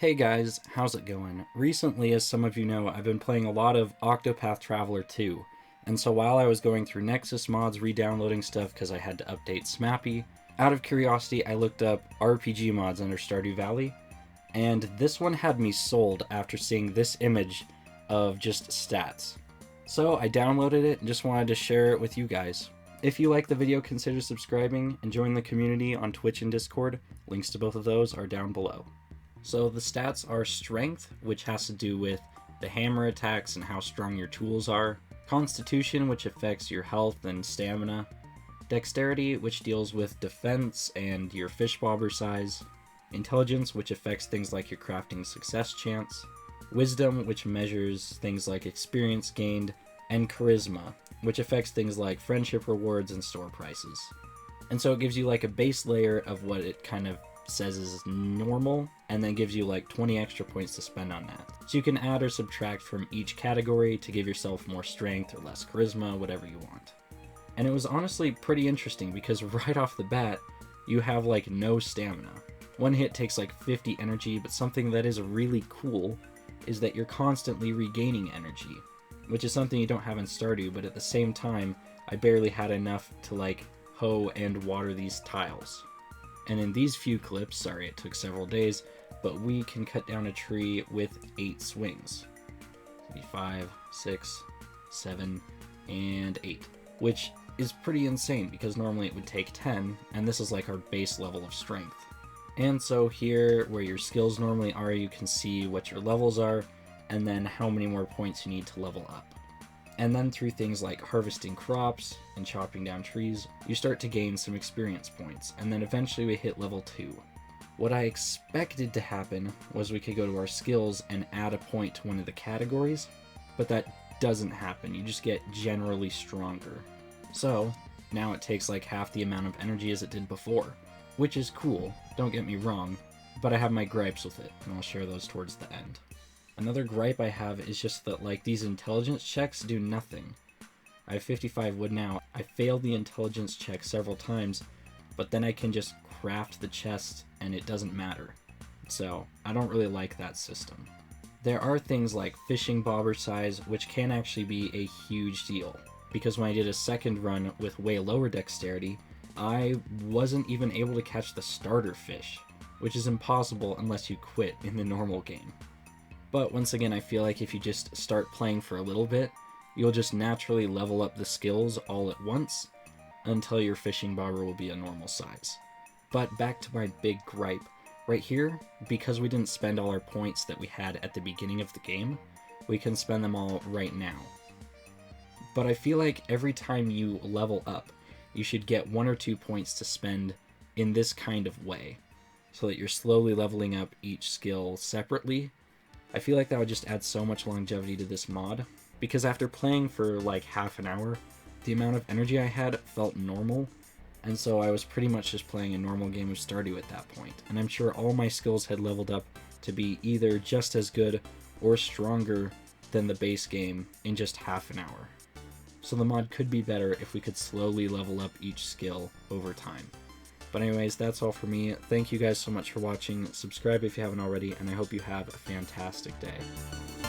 Hey guys, how's it going? Recently, as some of you know, I've been playing a lot of Octopath Traveler 2, and so while I was going through Nexus mods, re-downloading stuff because I had to update Smappy, out of curiosity I looked up RPG mods under Stardew Valley, and this one had me sold after seeing this image of just stats. So I downloaded it and just wanted to share it with you guys. If you like the video, consider subscribing and join the community on Twitch and Discord. Links to both of those are down below. So the stats are Strength, which has to do with the hammer attacks and how strong your tools are. Constitution, which affects your health and stamina. Dexterity, which deals with defense and your fish bobber size. Intelligence, which affects things like your crafting success chance. Wisdom, which measures things like experience gained. And Charisma, which affects things like friendship rewards and store prices. And so it gives you like a base layer of what it kind of says is normal, and then gives you like 20 extra points to spend on that. So you can add or subtract from each category to give yourself more strength or less charisma, whatever you want. And it was honestly pretty interesting because right off the bat, you have like no stamina. One hit takes like 50 energy, but something that is really cool is that you're constantly regaining energy, which is something you don't have in Stardew, but at the same time, I barely had enough to like hoe and water these tiles. And in these few clips, sorry it took several days, but we can cut down a tree with 8 swings. 5, 6, 7, and 8. Which is pretty insane because normally it would take 10, and this is like our base level of strength. And so here, where your skills normally are, you can see what your levels are, and then how many more points you need to level up. And then through things like harvesting crops and chopping down trees, you start to gain some experience points, and then eventually we hit level 2. What I expected to happen was we could go to our skills and add a point to one of the categories, but that doesn't happen, you just get generally stronger. So, now it takes like half the amount of energy as it did before, which is cool, don't get me wrong, but I have my gripes with it, and I'll share those towards the end. Another gripe I have is just that like these intelligence checks do nothing. I have 55 wood now. I failed the intelligence check several times, but then I can just craft the chest and it doesn't matter. So I don't really like that system. There are things like fishing bobber size, which can actually be a huge deal, because when I did a second run with way lower dexterity, I wasn't even able to catch the starter fish, which is impossible unless you quit in the normal game. But once again, I feel like if you just start playing for a little bit, you'll just naturally level up the skills all at once until your fishing bobber will be a normal size. But back to my big gripe. Right here, because we didn't spend all our points that we had at the beginning of the game, we can spend them all right now. But I feel like every time you level up, you should get 1 or 2 points to spend in this kind of way, so that you're slowly leveling up each skill separately. I feel like that would just add so much longevity to this mod, because after playing for like half an hour, the amount of energy I had felt normal, and so I was pretty much just playing a normal game of Stardew at that point, and I'm sure all my skills had leveled up to be either just as good or stronger than the base game in just half an hour. So the mod could be better if we could slowly level up each skill over time. But anyways, that's all for me. Thank you guys so much for watching. Subscribe if you haven't already, and I hope you have a fantastic day.